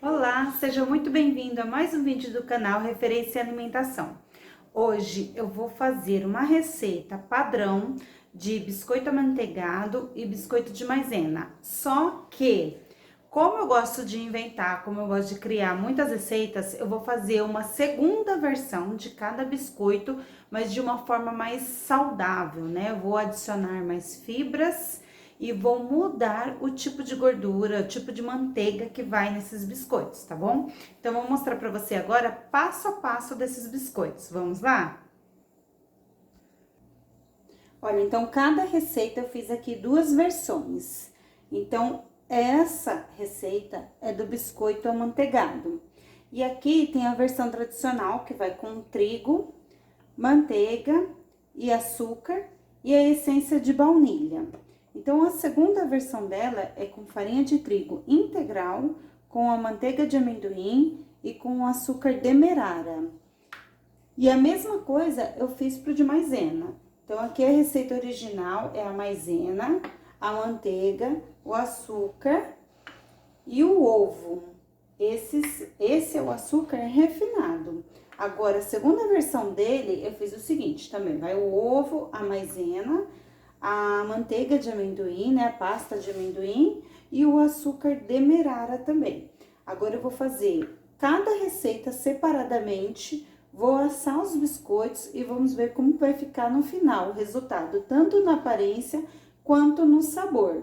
Olá, seja muito bem-vindo a mais um vídeo do canal Referência em Alimentação. Hoje eu vou fazer uma receita padrão de biscoito amanteigado e biscoito de maisena. Só que, como eu gosto de inventar, como eu gosto de criar muitas receitas, eu vou fazer uma segunda versão de cada biscoito, mas de uma forma mais saudável, né? Eu vou adicionar mais fibras e vou mudar o tipo de gordura, o tipo de manteiga que vai nesses biscoitos, tá bom? Então, eu vou mostrar pra você agora passo a passo desses biscoitos. Vamos lá? Olha, então, cada receita eu fiz aqui duas versões. Então, essa receita é do biscoito amanteigado. E aqui tem a versão tradicional, que vai com trigo, manteiga e açúcar e a essência de baunilha. Então, a segunda versão dela é com farinha de trigo integral, com a manteiga de amendoim e com o açúcar demerara. E a mesma coisa eu fiz pro de maisena. Então, aqui a receita original é a maisena, a manteiga, o açúcar e o ovo. Esse é o açúcar refinado. Agora, a segunda versão dele, eu fiz o seguinte também, vai o ovo, a maisena, a manteiga de amendoim, né, a pasta de amendoim e o açúcar demerara também. Agora, eu vou fazer cada receita separadamente, vou assar os biscoitos e vamos ver como vai ficar no final o resultado, tanto na aparência quanto no sabor.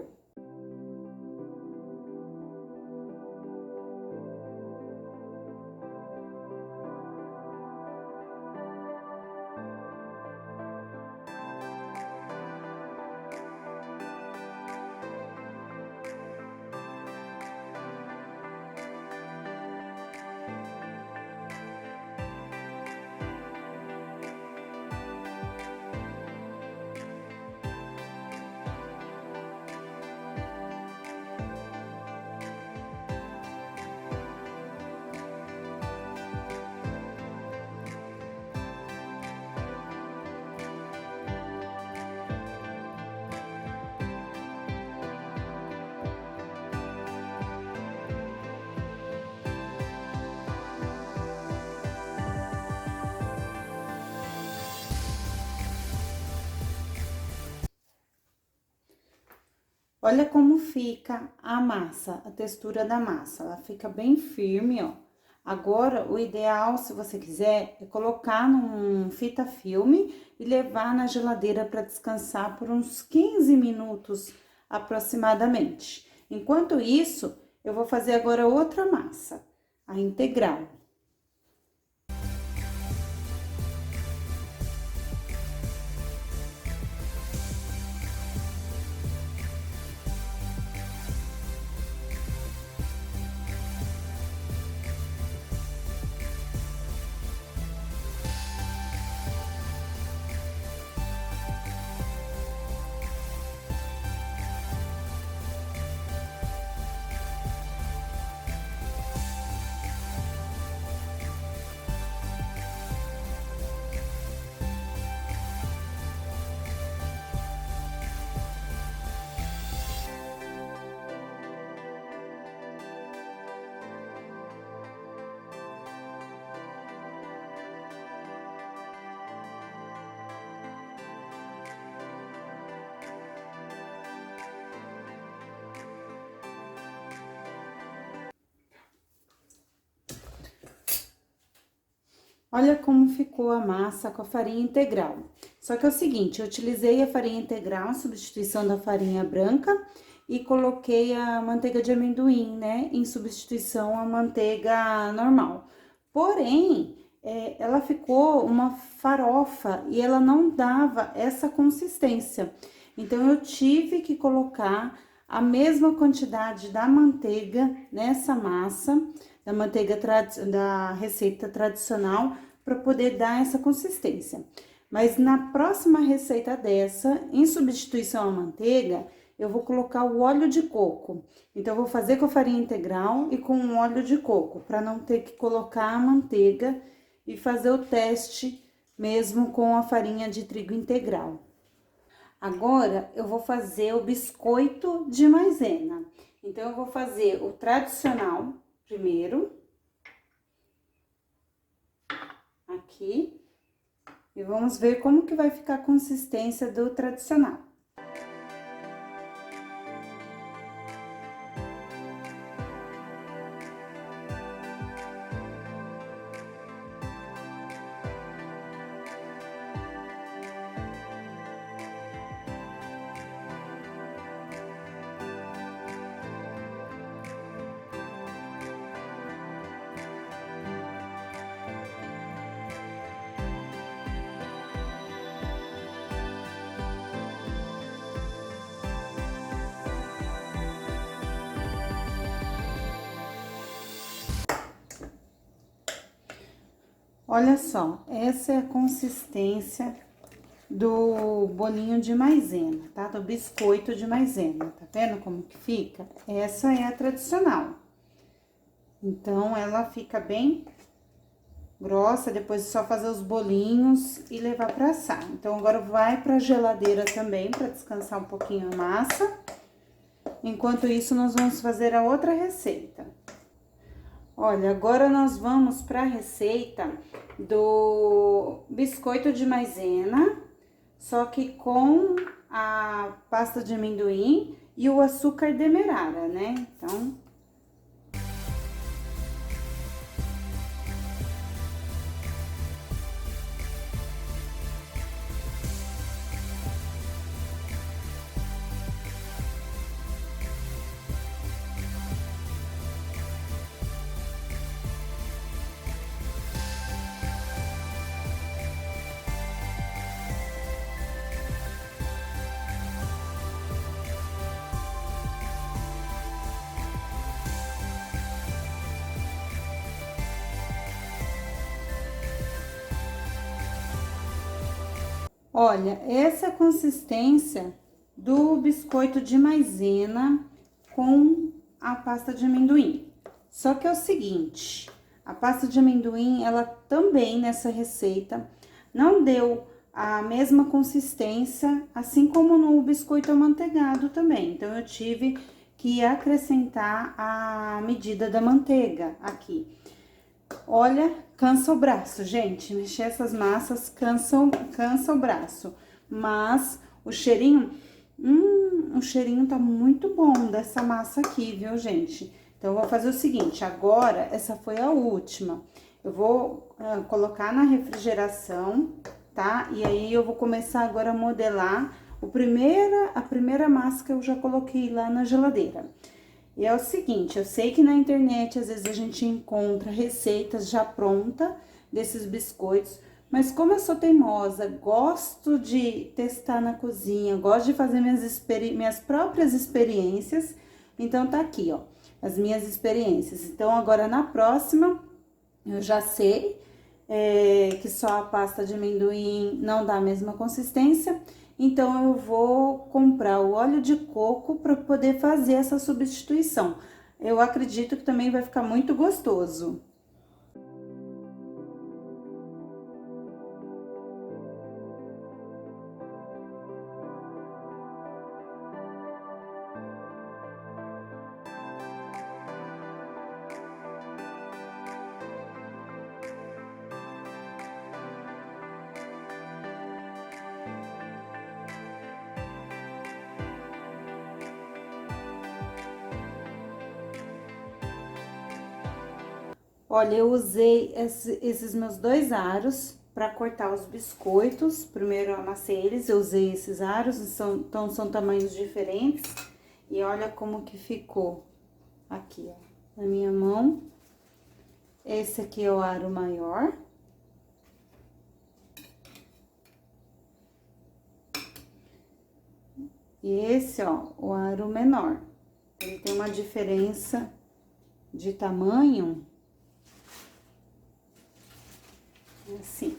Olha como fica a massa, a textura da massa. Ela fica bem firme, ó. Agora, o ideal, se você quiser, é colocar num fita filme e levar na geladeira para descansar por uns 15 minutos aproximadamente. Enquanto isso, eu vou fazer agora outra massa, a integral. Olha como ficou a massa com a farinha integral. Só que é o seguinte, eu utilizei a farinha integral em substituição da farinha branca e coloquei a manteiga de amendoim, né, em substituição à manteiga normal. Porém, ela ficou uma farofa e ela não dava essa consistência. Então, eu tive que colocar a mesma quantidade da manteiga nessa massa, da manteiga da receita tradicional, para poder dar essa consistência. Mas na próxima receita dessa, em substituição à manteiga, eu vou colocar o óleo de coco. Então, eu vou fazer com a farinha integral e com o óleo de coco, para não ter que colocar a manteiga e fazer o teste mesmo com a farinha de trigo integral. Agora, eu vou fazer o biscoito de maisena. Então, eu vou fazer o tradicional, primeiro. Aqui. E vamos ver como que vai ficar a consistência do tradicional. Olha só, essa é a consistência do bolinho de maisena, tá? Do biscoito de maisena, tá vendo como que fica? Essa é a tradicional. Então, ela fica bem grossa, depois é só fazer os bolinhos e levar pra assar. Então, agora vai pra geladeira também, pra descansar um pouquinho a massa. Enquanto isso, nós vamos fazer a outra receita. Olha, agora nós vamos para a receita do biscoito de maisena, só que com a pasta de amendoim e o açúcar demerara, né? Então, olha, essa é a consistência do biscoito de maisena com a pasta de amendoim. Só que é o seguinte, a pasta de amendoim, ela também nessa receita não deu a mesma consistência, assim como no biscoito amanteigado também. Então, eu tive que acrescentar a medida da manteiga aqui. Olha, cansa o braço, gente. Mexer essas massas cansa o braço. Mas o cheirinho tá muito bom dessa massa aqui, viu, gente? Então, eu vou fazer o seguinte, agora, essa foi a última. Eu vou colocar na refrigeração, tá? E aí, eu vou começar agora a modelar a primeira massa que eu já coloquei lá na geladeira. E é o seguinte, eu sei que na internet, às vezes, a gente encontra receitas já pronta desses biscoitos, mas como eu sou teimosa, gosto de testar na cozinha, gosto de fazer minhas próprias experiências, então tá aqui, ó, as minhas experiências. Então, agora na próxima, eu já sei que só a pasta de amendoim não dá a mesma consistência, então eu vou comprar o óleo de coco para poder fazer essa substituição. Eu acredito que também vai ficar muito gostoso. Olha, eu usei esses meus dois aros para cortar os biscoitos. Primeiro eu amassei eles, eu usei esses aros, então são tamanhos diferentes. E olha como que ficou aqui, ó, na minha mão. Esse aqui é o aro maior. E esse, ó, o aro menor. Ele tem uma diferença de tamanho. Assim.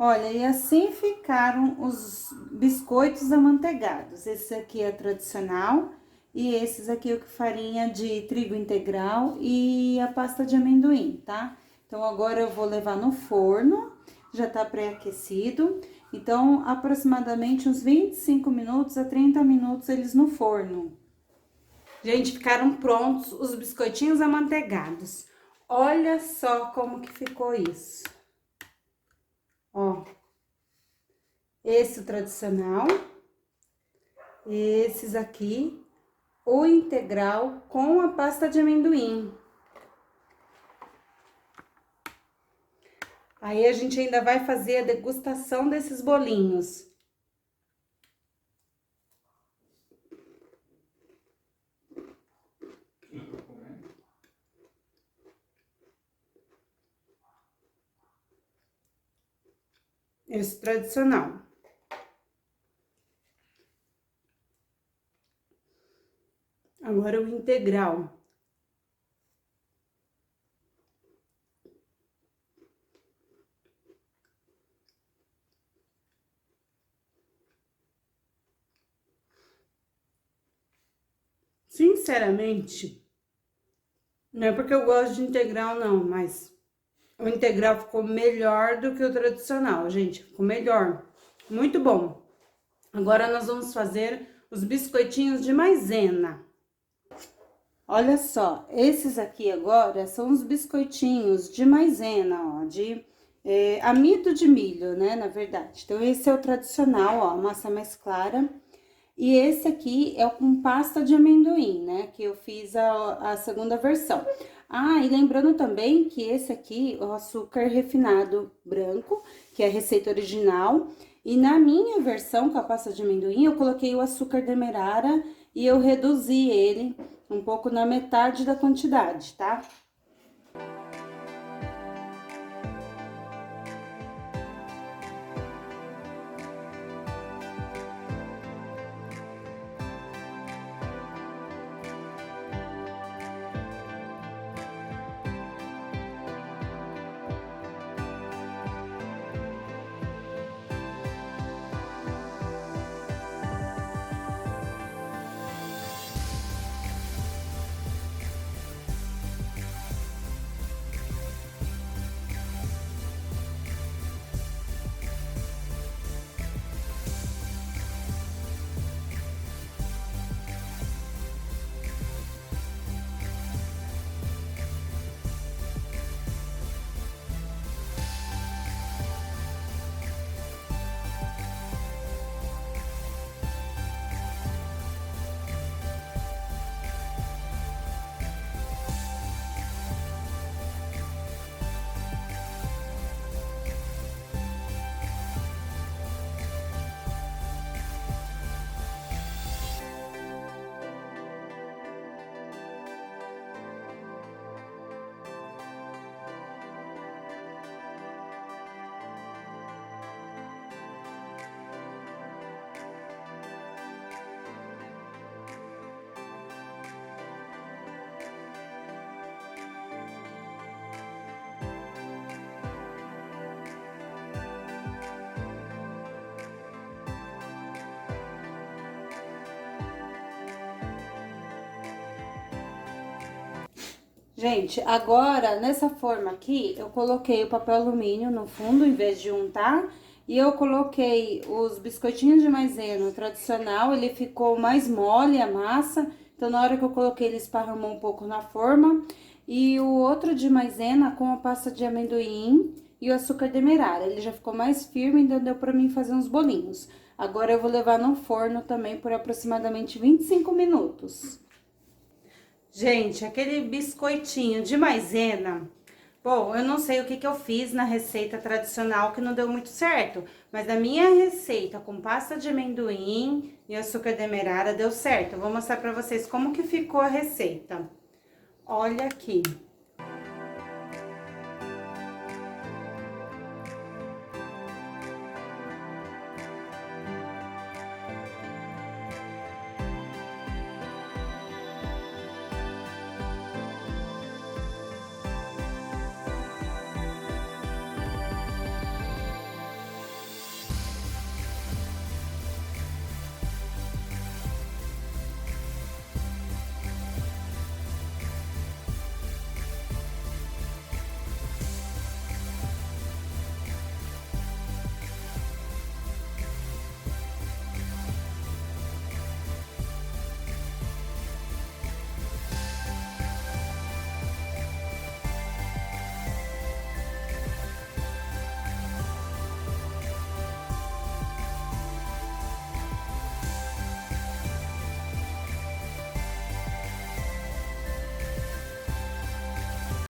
Olha, e assim ficaram os biscoitos amanteigados. Esse aqui é tradicional e esses aqui é com farinha de trigo integral e a pasta de amendoim, tá? Então, agora eu vou levar no forno, já tá pré-aquecido. Então, aproximadamente uns 25 minutos a 30 minutos eles no forno. Gente, ficaram prontos os biscoitinhos amanteigados. Olha só como que ficou isso. Ó, esse o tradicional, esses aqui, o integral com a pasta de amendoim. Aí, a gente ainda vai fazer a degustação desses bolinhos. Esse tradicional. Agora o integral. Sinceramente, não é porque eu gosto de integral não, mas o integral ficou melhor do que o tradicional, gente. Ficou melhor. Muito bom. Agora nós vamos fazer os biscoitinhos de maisena. Olha só, esses aqui agora são os biscoitinhos de maisena, ó, de amido de milho, né, na verdade. Então, esse é o tradicional, ó, massa mais clara. E esse aqui é o com pasta de amendoim, né, que eu fiz a segunda versão. Ah, e lembrando também que esse aqui é o açúcar refinado branco, que é a receita original. E na minha versão com a pasta de amendoim, eu coloquei o açúcar demerara e eu reduzi ele um pouco na metade da quantidade, tá? Gente, agora, nessa forma aqui, eu coloquei o papel alumínio no fundo, em vez de untar, e eu coloquei os biscoitinhos de maisena tradicional, ele ficou mais mole a massa, então na hora que eu coloquei ele esparramou um pouco na forma, e o outro de maisena com a pasta de amendoim e o açúcar demerara, ele já ficou mais firme, então deu pra mim fazer uns bolinhos. Agora eu vou levar no forno também por aproximadamente 25 minutos. Gente, aquele biscoitinho de maisena, bom, eu não sei o que eu fiz na receita tradicional que não deu muito certo, mas a minha receita com pasta de amendoim e açúcar demerara deu certo. Eu vou mostrar pra vocês como que ficou a receita. Olha aqui.